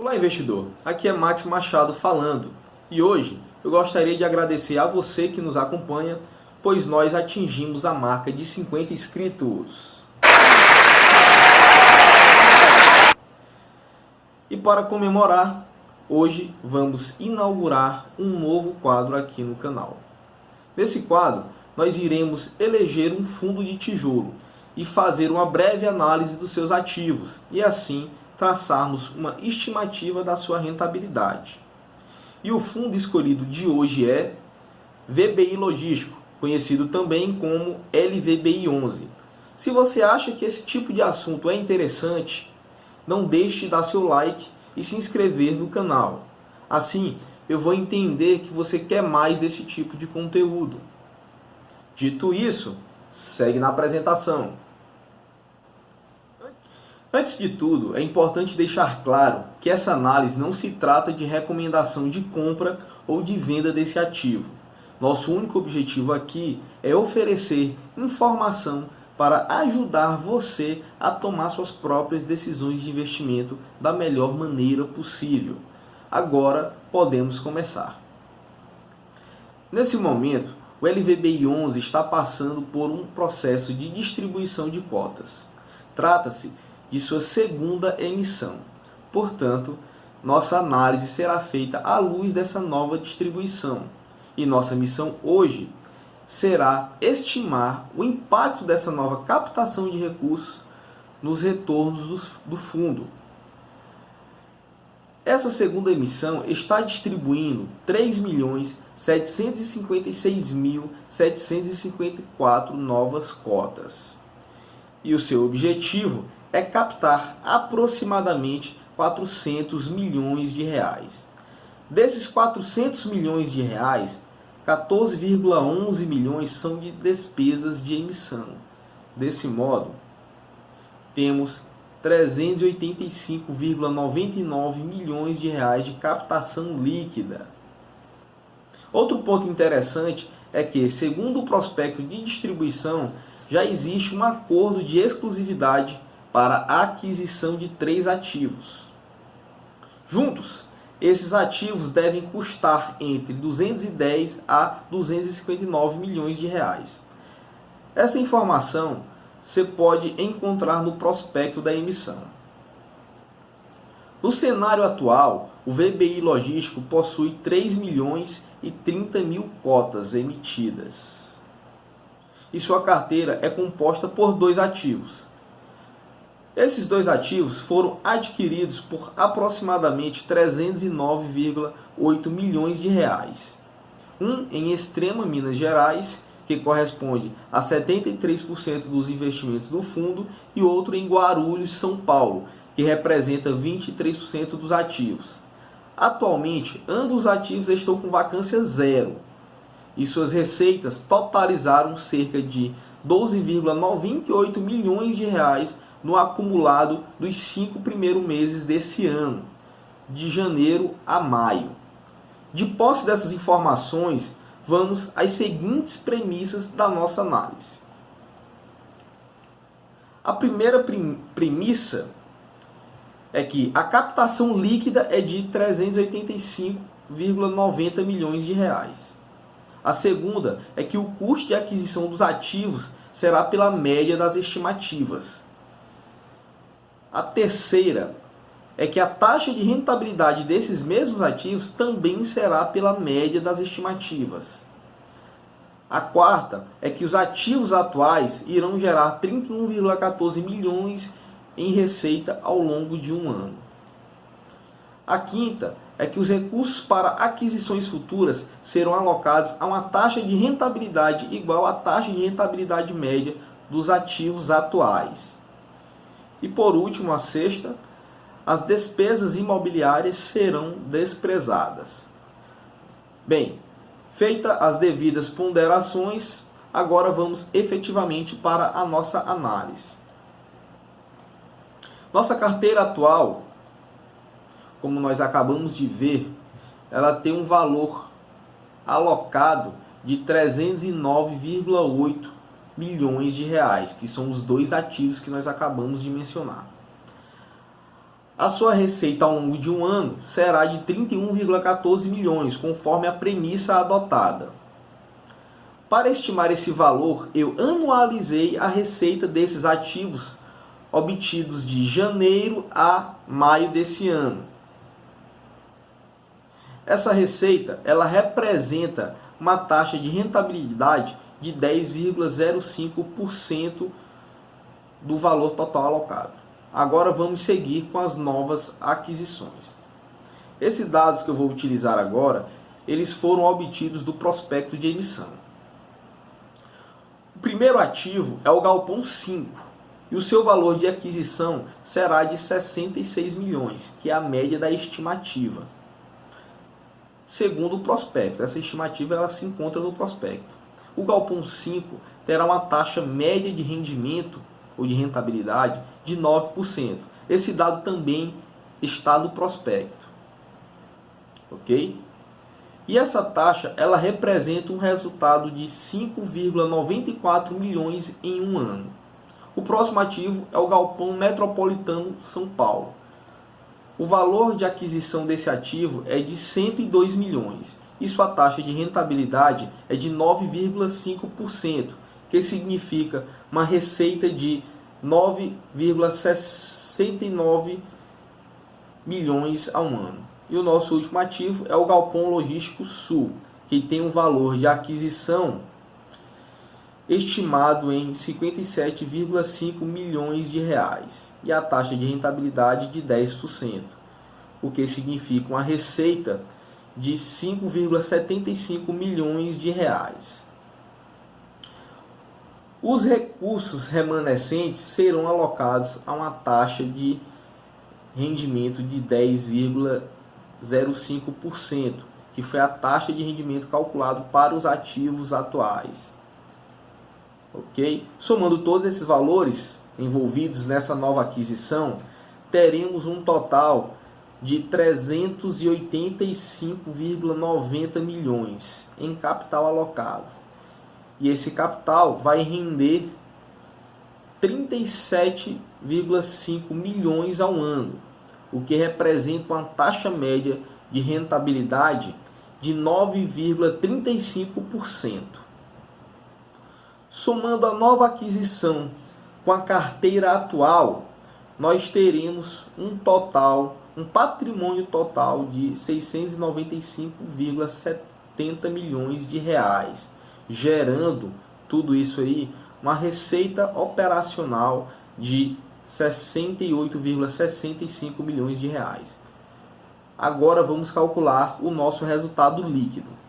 Olá, investidor. Aqui é Max Machado falando. E hoje eu gostaria de agradecer a você que nos acompanha, pois nós atingimos a marca de 50 inscritos. E para comemorar, hoje vamos inaugurar um novo quadro aqui no canal. Nesse quadro, nós iremos eleger um fundo de tijolo e fazer uma breve análise dos seus ativos e assim traçarmos uma estimativa da sua rentabilidade. E o fundo escolhido de hoje é VBI Logístico, conhecido também como LVBI11. Se você acha que esse tipo de assunto é interessante, não deixe de dar seu like e se inscrever no canal. Assim, eu vou entender que você quer mais desse tipo de conteúdo. Dito isso, segue na apresentação. Antes de tudo, é importante deixar claro que essa análise não se trata de recomendação de compra ou de venda desse ativo. Nosso único objetivo aqui é oferecer informação para ajudar você a tomar suas próprias decisões de investimento da melhor maneira possível. Agora podemos começar. Nesse momento, o LVBI11 está passando por um processo de distribuição de cotas. Trata-se de sua segunda emissão. Portanto, nossa análise será feita à luz dessa nova distribuição. E nossa missão hoje será estimar o impacto dessa nova captação de recursos nos retornos do fundo. Essa segunda emissão está distribuindo 3.756.754 novas cotas. E o seu objetivo é captar aproximadamente 400 milhões de reais. Desses 400 milhões de reais, 14,11 milhões são de despesas de emissão. Desse modo, temos 385,99 milhões de reais de captação líquida. Outro ponto interessante é que, segundo o prospecto de distribuição, já existe um acordo de exclusividade para a aquisição de 3 ativos. Juntos, esses ativos devem custar entre 210 a 259 milhões de reais. Essa informação você pode encontrar no prospecto da emissão. No cenário atual, o VBI Logístico possui 3 milhões e 30 mil cotas emitidas. E sua carteira é composta por 2 ativos. Esses 2 ativos foram adquiridos por aproximadamente 309,8 milhões de reais. Um em Extrema, Minas Gerais, que corresponde a 73% dos investimentos do fundo, e outro em Guarulhos, São Paulo, que representa 23% dos ativos. Atualmente, ambos os ativos estão com vacância zero, e suas receitas totalizaram cerca de 12,98 milhões de reais no acumulado dos 5 primeiros meses desse ano, de janeiro a maio. De posse dessas informações, vamos às seguintes premissas da nossa análise. A primeira premissa é que a captação líquida é de 385,90 milhões de reais. A segunda é que o custo de aquisição dos ativos será pela média das estimativas. A terceira é que a taxa de rentabilidade desses mesmos ativos também será pela média das estimativas. A quarta é que os ativos atuais irão gerar 31,14 milhões em receita ao longo de um ano. A quinta é que os recursos para aquisições futuras serão alocados a uma taxa de rentabilidade igual à taxa de rentabilidade média dos ativos atuais. E por último, a sexta, as despesas imobiliárias serão desprezadas. Bem, feitas as devidas ponderações, agora vamos efetivamente para a nossa análise. Nossa carteira atual, como nós acabamos de ver, ela tem um valor alocado de 309,8 milhões de reais, que são os 2 ativos que nós acabamos de mencionar. A sua receita ao longo de um ano será de 31,14 milhões, conforme a premissa adotada. Para estimar esse valor, eu anualizei a receita desses ativos obtidos de janeiro a maio desse ano. Essa receita, ela representa uma taxa de rentabilidade de 10,05% do valor total alocado. Agora vamos seguir com as novas aquisições. Esses dados que eu vou utilizar agora, eles foram obtidos do prospecto de emissão. O primeiro ativo é o Galpão 5, e o seu valor de aquisição será de 66 milhões, que é a média da estimativa. Segundo o prospecto, essa estimativa ela se encontra no prospecto. O Galpão 5 terá uma taxa média de rendimento ou de rentabilidade de 9%. Esse dado também está no prospecto. Ok? E essa taxa ela representa um resultado de 5,94 milhões em um ano. O próximo ativo é o Galpão Metropolitano São Paulo. O valor de aquisição desse ativo é de 102 milhões e sua taxa de rentabilidade é de 9,5%, que significa uma receita de 9,69 milhões ao ano. E o nosso último ativo é o Galpão Logístico Sul, que tem um valor de aquisição estimado em 57,5 milhões de reais e a taxa de rentabilidade de 10%, o que significa uma receita de 5,75 milhões de reais. Os recursos remanescentes serão alocados a uma taxa de rendimento de 10,05%, que foi a taxa de rendimento calculado para os ativos atuais. Ok? Somando todos esses valores envolvidos nessa nova aquisição, teremos um total de 385,90 milhões em capital alocado. E esse capital vai render 37,5 milhões ao ano, o que representa uma taxa média de rentabilidade de 9,35%. Somando a nova aquisição com a carteira atual, nós teremos um patrimônio total de 695,70 milhões de reais, gerando tudo isso aí uma receita operacional de 68,65 milhões de reais. Agora vamos calcular o nosso resultado líquido.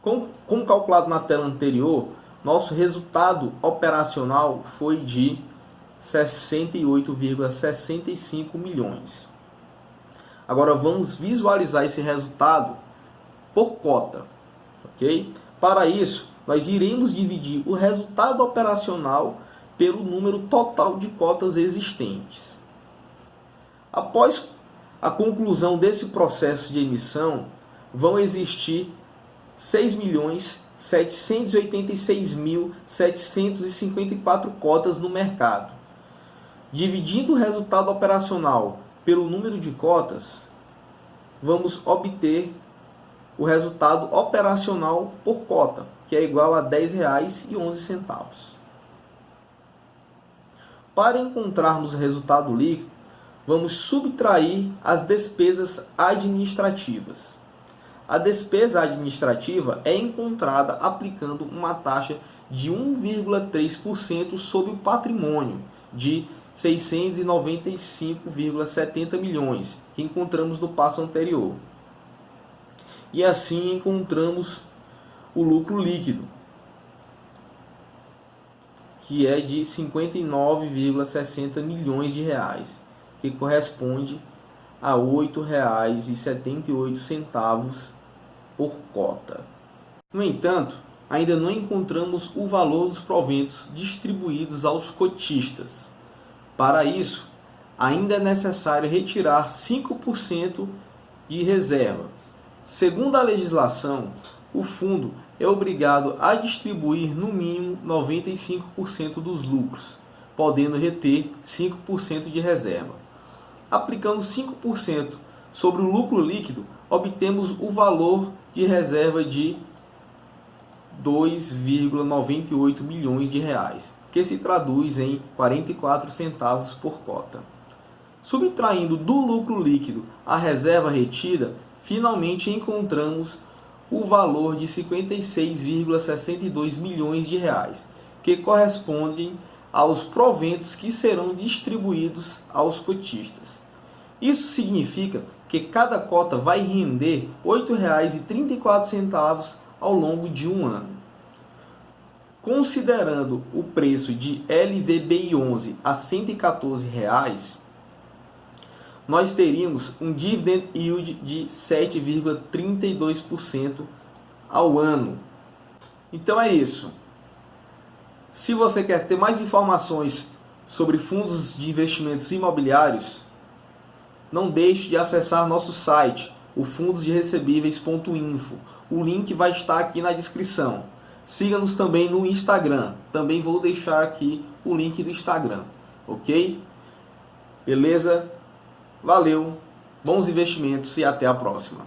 Como calculado na tela anterior, nosso resultado operacional foi de 68,65 milhões. Agora vamos visualizar esse resultado por cota, ok? Para isso, nós iremos dividir o resultado operacional pelo número total de cotas existentes. Após a conclusão desse processo de emissão, vão existir 6.786.754 cotas no mercado. Dividindo o resultado operacional pelo número de cotas, vamos obter o resultado operacional por cota, que é igual a R$ 10,11. Para encontrarmos o resultado líquido, vamos subtrair as despesas administrativas. A despesa administrativa é encontrada aplicando uma taxa de 1,3% sobre o patrimônio de 695,70 milhões, que encontramos no passo anterior. E assim encontramos o lucro líquido, que é de 59,60 milhões de reais, que corresponde a R$ 8,78 por cota. No entanto, ainda não encontramos o valor dos proventos distribuídos aos cotistas. Para isso, ainda é necessário retirar 5% de reserva. Segundo a legislação, o fundo é obrigado a distribuir no mínimo 95% dos lucros. podendo reter 5% de reserva. Aplicando 5% sobre o lucro líquido, obtemos o valor de reserva de 2,98 milhões de reais, que se traduz em 44 centavos por cota. Subtraindo do lucro líquido a reserva retida, finalmente encontramos o valor de 56,62 milhões de reais, que correspondem aos proventos que serão distribuídos aos cotistas. Isso significa que cada cota vai render R$ 8,34 ao longo de um ano. Considerando o preço de LVBI11 a R$ 114, nós teríamos um dividend yield de 7,32% ao ano. Então é isso. Se você quer ter mais informações sobre fundos de investimentos imobiliários, não deixe de acessar nosso site, o fundosderecebíveis.info. O link vai estar aqui na descrição. Siga-nos também no Instagram. Também vou deixar aqui o link do Instagram. Ok? Beleza? Valeu, bons investimentos e até a próxima.